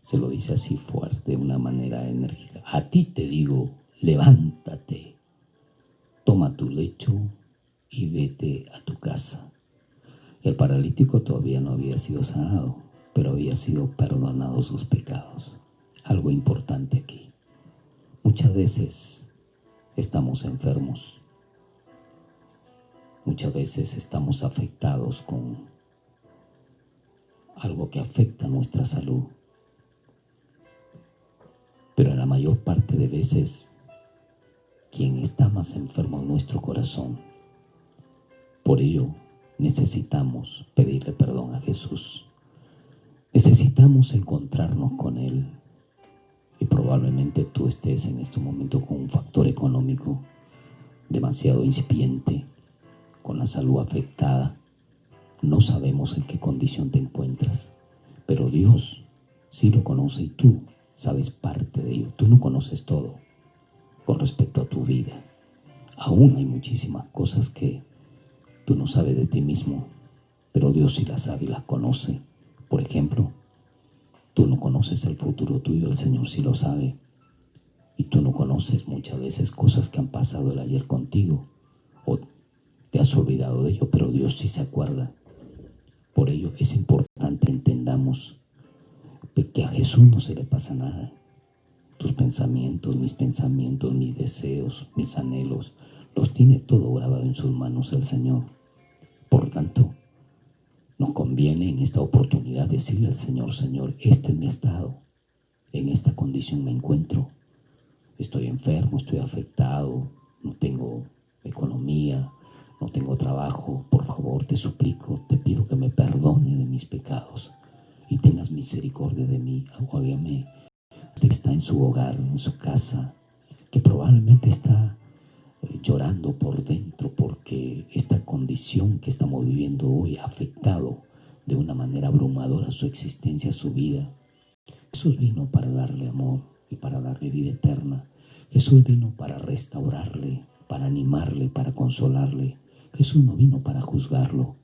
Se lo dice así fuerte, de una manera enérgica. A ti te digo, levántate, toma tu lecho y vete a tu casa. El paralítico todavía no había sido sanado, pero había sido perdonado sus pecados. Algo importante aquí. Muchas veces estamos enfermos. Muchas veces estamos afectados con algo que afecta nuestra salud. Pero en la mayor parte de veces, quien está más enfermo es nuestro corazón. Por ello, necesitamos pedirle perdón a Jesús. Necesitamos encontrarnos con Él. Y probablemente tú estés en este momento con un factor económico demasiado incipiente, con la salud afectada. No sabemos en qué condición te encuentras, pero Dios sí lo conoce y tú sabes parte de ello. Tú no conoces todo con respecto a tu vida. Aún hay muchísimas cosas que tú no sabes de ti mismo, pero Dios sí las sabe y las conoce. Por ejemplo, tú no conoces el futuro tuyo, el Señor sí lo sabe. Y tú no conoces muchas veces cosas que han pasado el ayer contigo, o te has olvidado de ello, pero Dios sí se acuerda. Por ello es importante que entendamos que a Jesús no se le pasa nada. Tus pensamientos, mis deseos, mis anhelos, los tiene todo grabado en sus manos el Señor. Por tanto, nos conviene en esta oportunidad decirle al Señor: Señor, este es mi estado, en esta condición me encuentro, estoy enfermo, estoy afectado, no tengo economía, no tengo trabajo. Por favor, te suplico, te pido que me perdone de mis pecados y tengas misericordia de mí. Aguárdame. Usted que está en su hogar, en su casa, que probablemente está llorando por dentro porque esta condición que estamos viviendo hoy ha afectado de una manera abrumadora su existencia, su vida. Jesús vino para darle amor y para darle vida eterna. Jesús vino para restaurarle, para animarle, para consolarle. Jesús no vino para juzgarlo.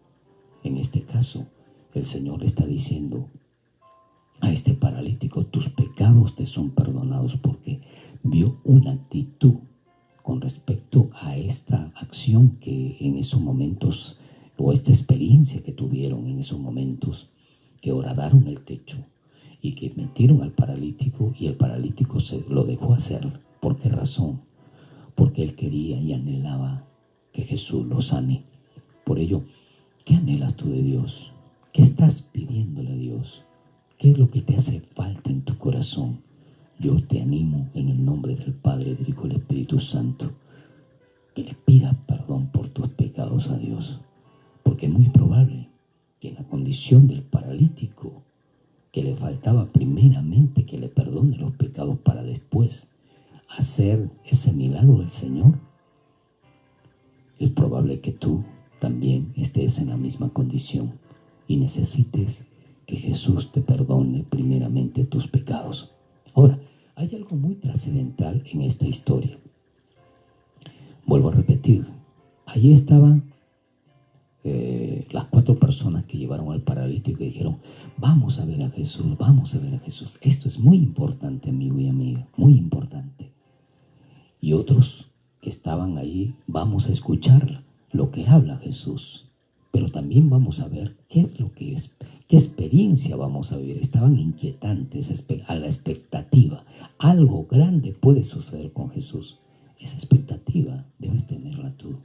En este caso, el Señor está diciendo a este paralítico: tus pecados te son perdonados, porque vio una actitud con respecto a esta acción que en esos momentos, o esta experiencia que tuvieron en esos momentos, que horadaron el techo y que metieron al paralítico, y el paralítico se lo dejó hacer. ¿Por qué razón? Porque él quería y anhelaba que Jesús lo sane. Por ello, ¿qué anhelas tú de Dios? ¿Qué estás pidiéndole a Dios? ¿Qué es lo que te hace falta en tu corazón? Yo te animo en el nombre del Padre, del Hijo y del Espíritu Santo, que le pidas perdón por tus pecados a Dios, porque es muy probable que en la condición del paralítico, que le faltaba primeramente que le perdone los pecados para después hacer ese milagro del Señor, es probable que tú también estés en la misma condición y necesites que Jesús te perdone primeramente tus pecados. Ahora, hay algo muy trascendental en esta historia. Vuelvo a repetir, allí estaban las 4 personas que llevaron al paralítico y dijeron: vamos a ver a Jesús, vamos a ver a Jesús. Esto es muy importante, amigo y amiga, muy importante. Y otros que estaban ahí: vamos a escuchar lo que habla Jesús, pero también vamos a ver qué es lo que es, qué experiencia vamos a vivir. Estaban inquietantes, a la expectativa. Algo grande puede suceder con Jesús. Esa expectativa debes tenerla tú.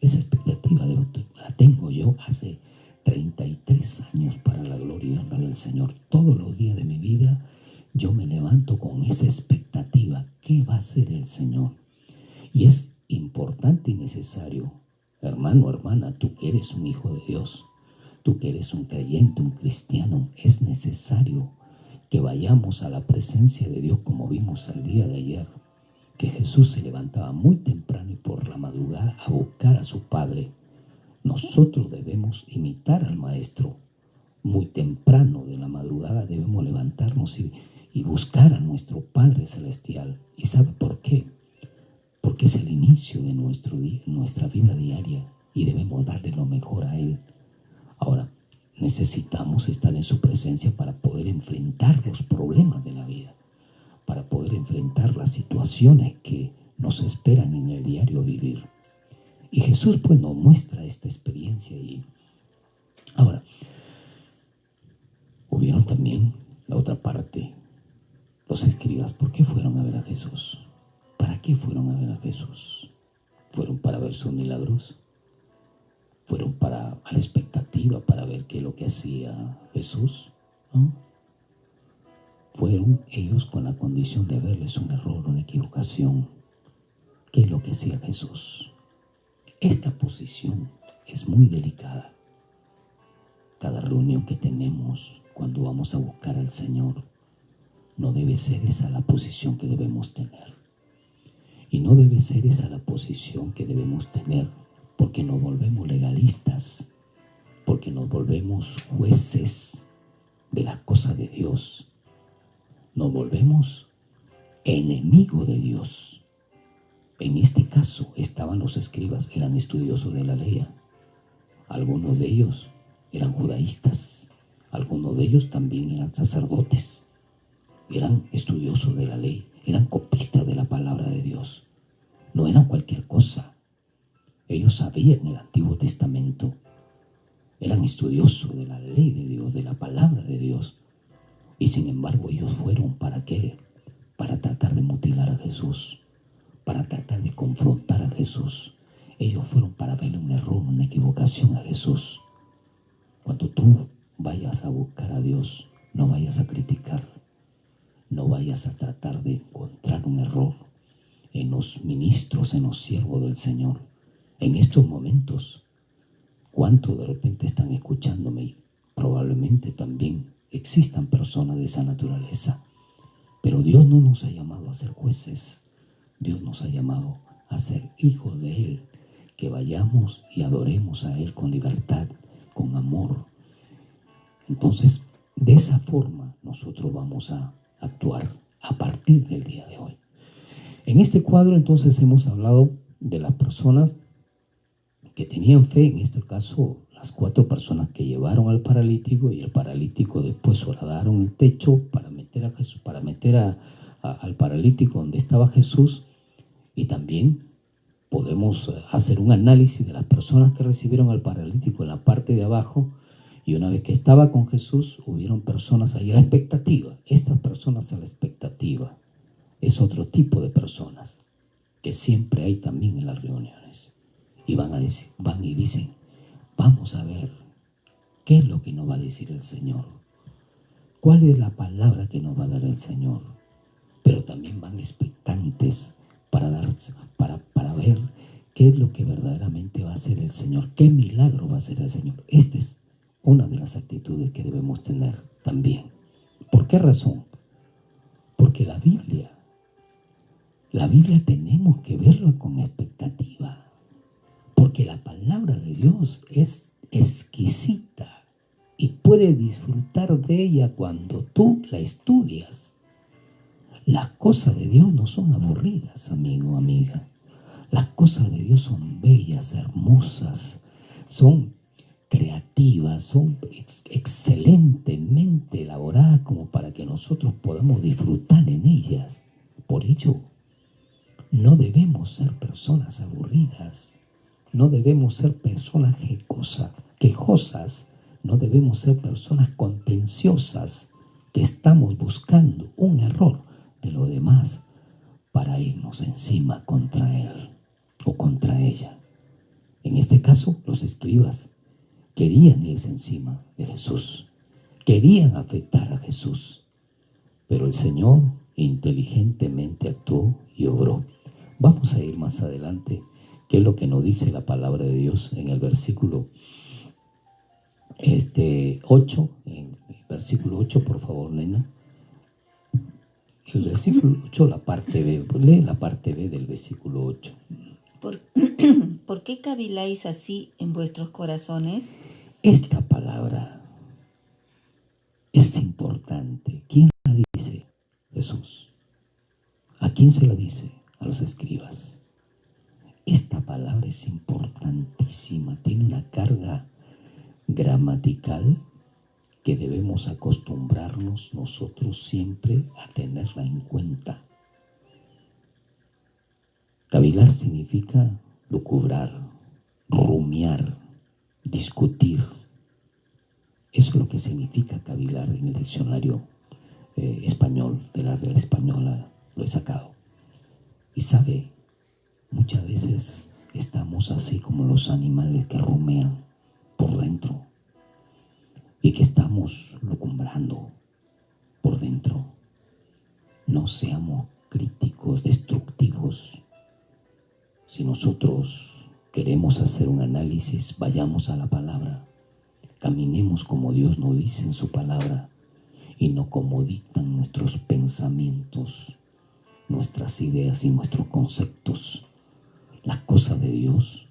Esa expectativa la tengo yo hace 33 años para la gloria y honra del Señor. Todos los días de mi vida yo me levanto con esa expectativa. ¿Qué va a hacer el Señor? Y es importante y necesario, hermano, hermana, tú que eres un hijo de Dios, tú que eres un creyente, un cristiano, es necesario que vayamos a la presencia de Dios, como vimos el día de ayer, que Jesús se levantaba muy temprano y por la madrugada a buscar a su Padre. Nosotros debemos imitar al Maestro. Muy temprano de la madrugada debemos levantarnos y buscar a nuestro Padre Celestial. ¿Y sabe por qué? Porque es el inicio de nuestra vida diaria y debemos darle lo mejor a Él. Ahora, necesitamos estar en su presencia para poder enfrentar los problemas de la vida, para poder enfrentar las situaciones que nos esperan en el diario vivir. Y Jesús pues nos muestra esta experiencia. Y ahora, hubieron también la otra parte, los escribas. ¿Por qué fueron a ver a Jesús? ¿Para qué fueron a ver a Jesús? ¿Fueron para ver sus milagros? ¿Fueron a la expectativa para ver qué es lo que hacía Jesús? ¿No? Fueron ellos con la condición de verles un error, una equivocación. ¿Qué es lo que hacía Jesús? Esta posición es muy delicada. Cada reunión que tenemos cuando vamos a buscar al Señor no debe ser esa la posición que debemos tener. Y no debe ser esa la posición que debemos tener porque nos volvemos legalistas, porque nos volvemos jueces de las cosas de Dios. Nos volvemos enemigos de Dios. En este caso estaban los escribas, eran estudiosos de la ley. Algunos de ellos eran judaístas, algunos de ellos también eran sacerdotes, eran estudiosos de la ley, eran copistas de la palabra de Dios. No eran cualquier cosa. Ellos sabían el Antiguo Testamento, eran estudiosos de la ley de Dios, de la palabra de Dios. Y sin embargo ellos fueron, ¿para qué? Para tratar de mutilar a Jesús, para tratar de confrontar a Jesús. Ellos fueron para verle un error, una equivocación a Jesús. Cuando tú vayas a buscar a Dios, no vayas a criticar, no vayas a tratar de encontrar un error en los ministros, en los siervos del Señor. En estos momentos, ¿cuántos de repente están escuchándome? Y probablemente también existan personas de esa naturaleza. Pero Dios no nos ha llamado a ser jueces. Dios nos ha llamado a ser hijos de Él, que vayamos y adoremos a Él con libertad, con amor. Entonces, de esa forma nosotros vamos a actuar a partir del día de hoy. En este cuadro entonces hemos hablado de las personas que tenían fe, en este caso las 4 personas que llevaron al paralítico, y el paralítico después horadaron el techo para meter a Jesús, para meter al paralítico donde estaba Jesús. Y también podemos hacer un análisis de las personas que recibieron al paralítico en la parte de abajo. Y una vez que estaba con Jesús, hubieron personas ahí a la expectativa. Estas personas a la expectativa es otro tipo de personas que siempre hay también en las reuniones. Y van y dicen: vamos a ver ¿Qué es lo que nos va a decir el Señor? ¿Cuál es la palabra que nos va a dar el Señor? Pero también van expectantes para ver qué es lo que verdaderamente va a hacer el Señor, qué milagro va a hacer el Señor. Esta es una de las actitudes que debemos tener también. ¿Por qué razón? Porque la Biblia tenemos que verla con expectativa, porque la palabra de Dios es exquisita y puedes disfrutar de ella cuando tú la estudias. Las cosas de Dios no son aburridas, amigo, amiga. Las cosas de Dios son bellas, hermosas, son creativas, son excelentemente elaboradas como para que nosotros podamos disfrutar en ellas. Por ello, no debemos ser personas aburridas, no debemos ser personas quejosas, no debemos ser personas contenciosas que estamos buscando un error de lo demás para irnos encima contra él o contra ella. En este caso, los escribas querían irse encima de Jesús, querían afectar a Jesús, pero el Señor inteligentemente actuó y obró. Vamos a ir más adelante, qué es lo que nos dice la palabra de Dios en el versículo 8, en el versículo 8, por favor, nena. El versículo 8, la parte B, lee la parte B del versículo 8. ¿Por qué caviláis así en vuestros corazones? Esta palabra es importante. ¿Quién la dice? Jesús. ¿A quién se la dice? A los escribas. Esta palabra es importantísima, tiene una carga gramatical que debemos acostumbrarnos nosotros siempre a tenerla en cuenta. Cavilar significa lucubrar, rumiar, discutir. Eso es lo que significa cavilar en el diccionario español, de la Real Española, lo he sacado. Y sabe, muchas veces estamos así como los animales que rumean por dentro y que estamos lucumbrando por dentro. No seamos críticos, destructivos. Si nosotros queremos hacer un análisis, vayamos a la palabra. Caminemos como Dios nos dice en su palabra y no como dictan nuestros pensamientos, nuestras ideas y nuestros conceptos. Las cosas de Dios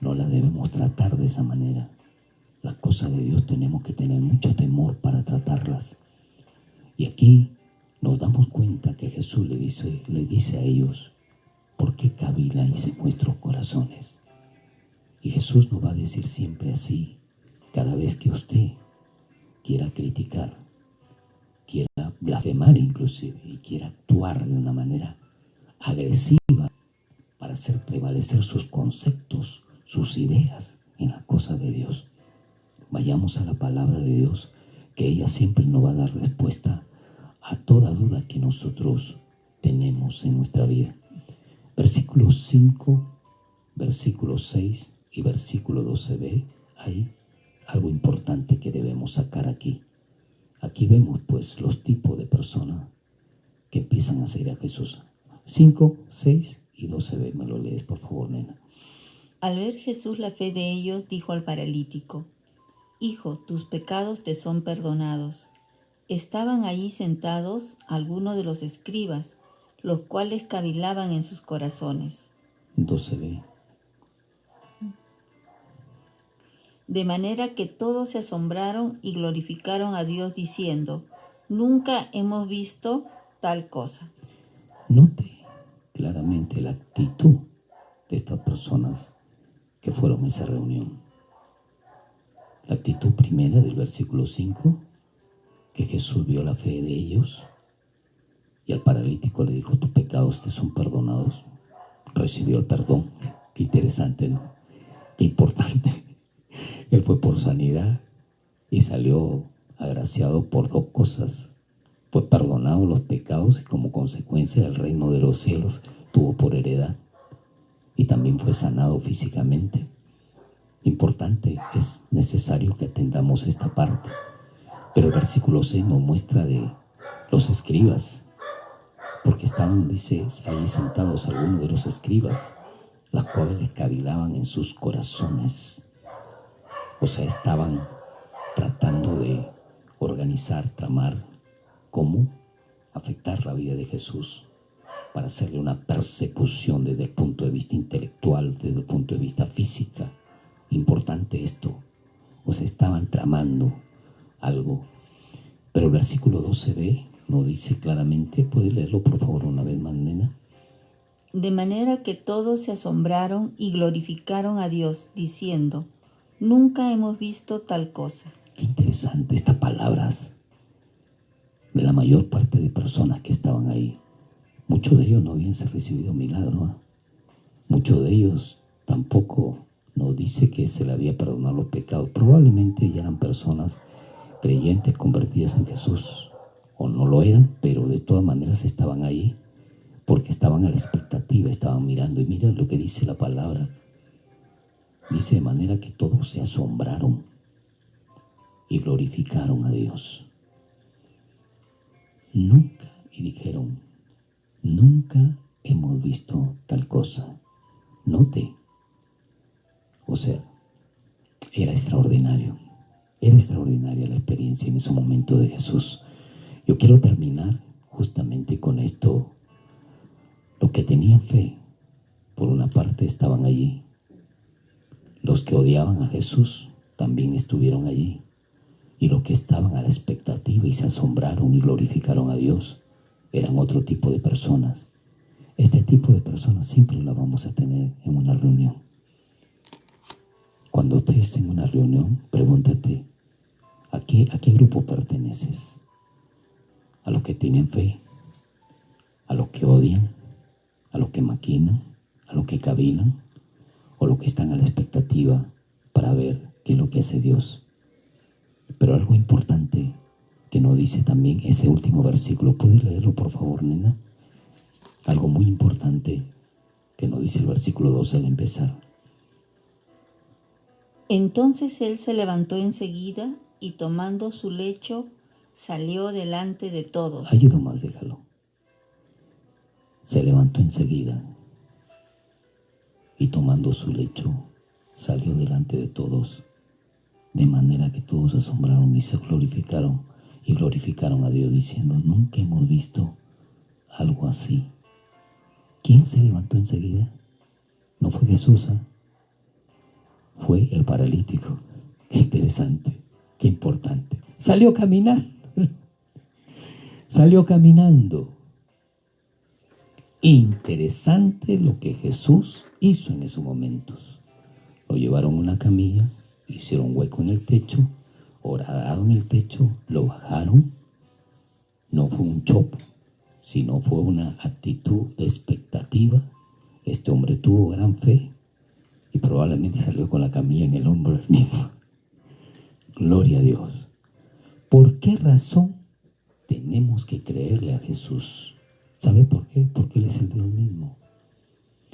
no las debemos tratar de esa manera. Las cosas de Dios tenemos que tener mucho temor para tratarlas. Y aquí nos damos cuenta que Jesús le dice a ellos: ¿por qué caviláis en vuestros corazones? Y Jesús nos va a decir siempre así, cada vez que usted quiera criticar, quiera blasfemar inclusive, y quiera actuar de una manera agresiva para hacer prevalecer sus conceptos, sus ideas en las cosas de Dios. Vayamos a la palabra de Dios, que ella siempre nos va a dar respuesta a toda duda que nosotros tenemos en nuestra vida. Versículo 5, versículo 6 y versículo 12b, hay algo importante que debemos sacar aquí. Aquí vemos pues los tipos de personas que empiezan a seguir a Jesús. 5, 6 y 12b, me lo lees por favor, nena. Al ver Jesús la fe de ellos, dijo al paralítico: Hijo, tus pecados te son perdonados. Estaban allí sentados algunos de los escribas, los cuales cavilaban en sus corazones. 12b. De manera que todos se asombraron y glorificaron a Dios diciendo: Nunca hemos visto tal cosa. Note claramente la actitud de estas personas que fueron a esa reunión. La actitud primera del versículo 5, que Jesús vio la fe de ellos y al paralítico le dijo: tus pecados te son perdonados. Recibió el perdón. Qué interesante, ¿no? Qué importante. Él fue por sanidad y salió agraciado por dos cosas. Fue perdonado los pecados y como consecuencia el reino de los cielos tuvo por heredad. Y también fue sanado físicamente. Importante, es necesario que atendamos esta parte. Pero el versículo 6 nos muestra de los escribas, porque estaban, dice, ahí sentados algunos de los escribas, las cuales cavilaban en sus corazones. O sea, estaban tratando de organizar, tramar cómo afectar la vida de Jesús para hacerle una persecución desde el punto de vista intelectual, desde el punto de vista física. Importante esto. O sea, estaban tramando algo. Pero el versículo 12b nos dice claramente, ¿puedes leerlo por favor una vez más, nena? De manera que todos se asombraron y glorificaron a Dios, diciendo, nunca hemos visto tal cosa. Qué interesante estas palabras de la mayor parte de personas que estaban ahí. Muchos de ellos no habían recibido milagro, ¿eh? Muchos de ellos tampoco nos dice que se le había perdonado los pecados. Probablemente ya eran personas creyentes convertidas en Jesús, o no lo eran, pero de todas maneras estaban ahí porque estaban a la expectativa, estaban mirando. Y mira lo que dice la palabra. Dice, de manera que todos se asombraron y glorificaron a Dios. Nunca, y dijeron, nunca hemos visto tal cosa. Note, o sea, era extraordinario. Era extraordinaria la experiencia en ese momento de Jesús. Yo quiero terminar justamente con esto. Los que tenían fe, por una parte, estaban allí. Los que odiaban a Jesús también estuvieron allí. Y los que estaban a la expectativa y se asombraron y glorificaron a Dios eran otro tipo de personas. Este tipo de personas siempre la vamos a tener en una reunión. Cuando estés en una reunión, pregúntate, ¿a qué grupo perteneces? ¿A los que tienen fe? ¿A los que odian? ¿A los que maquinan? ¿A los que cavilan? ¿O los que están a la expectativa para ver qué es lo que hace Dios? Pero algo importante que nos dice también ese último versículo, ¿puedes leerlo por favor, nena? Algo muy importante que nos dice el versículo 12 al empezar. Entonces él se levantó enseguida y tomando su lecho salió delante de todos. Allí nomás déjalo. Se levantó enseguida y tomando su lecho salió delante de todos, de manera que todos se asombraron y se glorificaron a Dios diciendo, nunca hemos visto algo así. ¿Quién se levantó enseguida? No fue Jesús, ¿eh? Fue el paralítico. Qué interesante, qué importante. Salió caminando. Salió caminando. Interesante lo que Jesús hizo en esos momentos. Lo llevaron a una camilla, hicieron un hueco en el techo, oraron en el techo, lo bajaron. No fue un chopo, sino fue una actitud de expectativa. Este hombre tuvo gran fe y probablemente salió con la camilla en el hombro mismo. Gloria a Dios. ¿Por qué razón tenemos que creerle a Jesús? ¿Sabe por qué? Porque Él es el Dios mismo.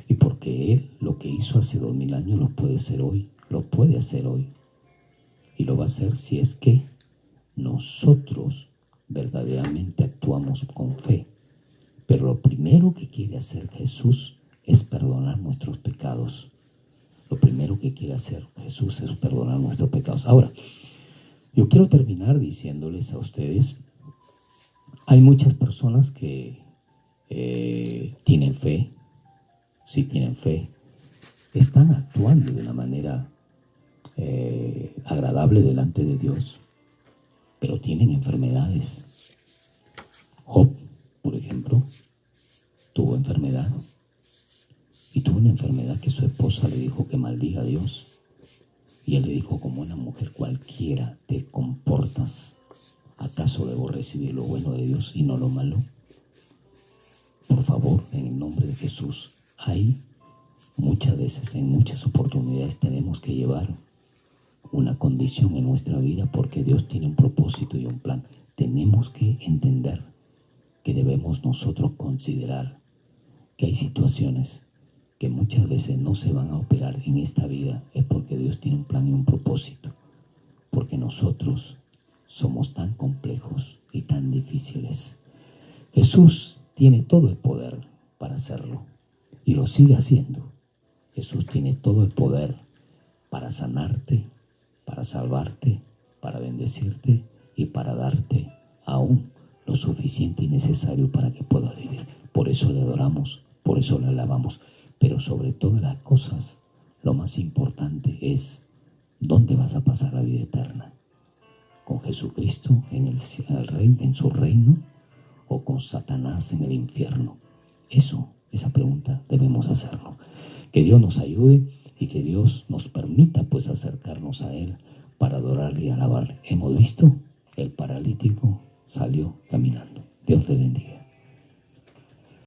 Y porque Él lo que hizo hace 2000 años lo puede hacer hoy. Lo puede hacer hoy. Y lo va a hacer si es que nosotros verdaderamente actuamos con fe. Pero lo primero que quiere hacer Jesús es perdonar nuestros pecados. Lo primero que quiere hacer Jesús es perdonar nuestros pecados. Ahora, yo quiero terminar diciéndoles a ustedes, hay muchas personas que tienen fe, sí tienen fe, están actuando de una manera agradable delante de Dios, pero tienen enfermedades. Job, por ejemplo, tuvo enfermedad. Y tuvo una enfermedad que su esposa le dijo que maldiga a Dios. Y él le dijo, como una mujer cualquiera te comportas. ¿Acaso debo recibir lo bueno de Dios y no lo malo? Por favor, en el nombre de Jesús, hay muchas veces, en muchas oportunidades tenemos que llevar una condición en nuestra vida porque Dios tiene un propósito y un plan. Tenemos que entender que debemos nosotros considerar que hay situaciones que muchas veces no se van a operar en esta vida es porque Dios tiene un plan y un propósito, porque nosotros somos tan complejos y tan difíciles. Jesús tiene todo el poder para hacerlo y lo sigue haciendo. Jesús tiene todo el poder para sanarte, para salvarte, para bendecirte y para darte aún lo suficiente y necesario para que puedas vivir. Por eso le adoramos, por eso le alabamos. Pero sobre todas las cosas, lo más importante es dónde vas a pasar la vida eterna. ¿Con Jesucristo en su reino o con Satanás en el infierno? Esa pregunta debemos hacerlo. Que Dios nos ayude y que Dios nos permita pues acercarnos a Él para adorarle y alabarle. Hemos visto, el paralítico salió caminando. Dios le bendiga.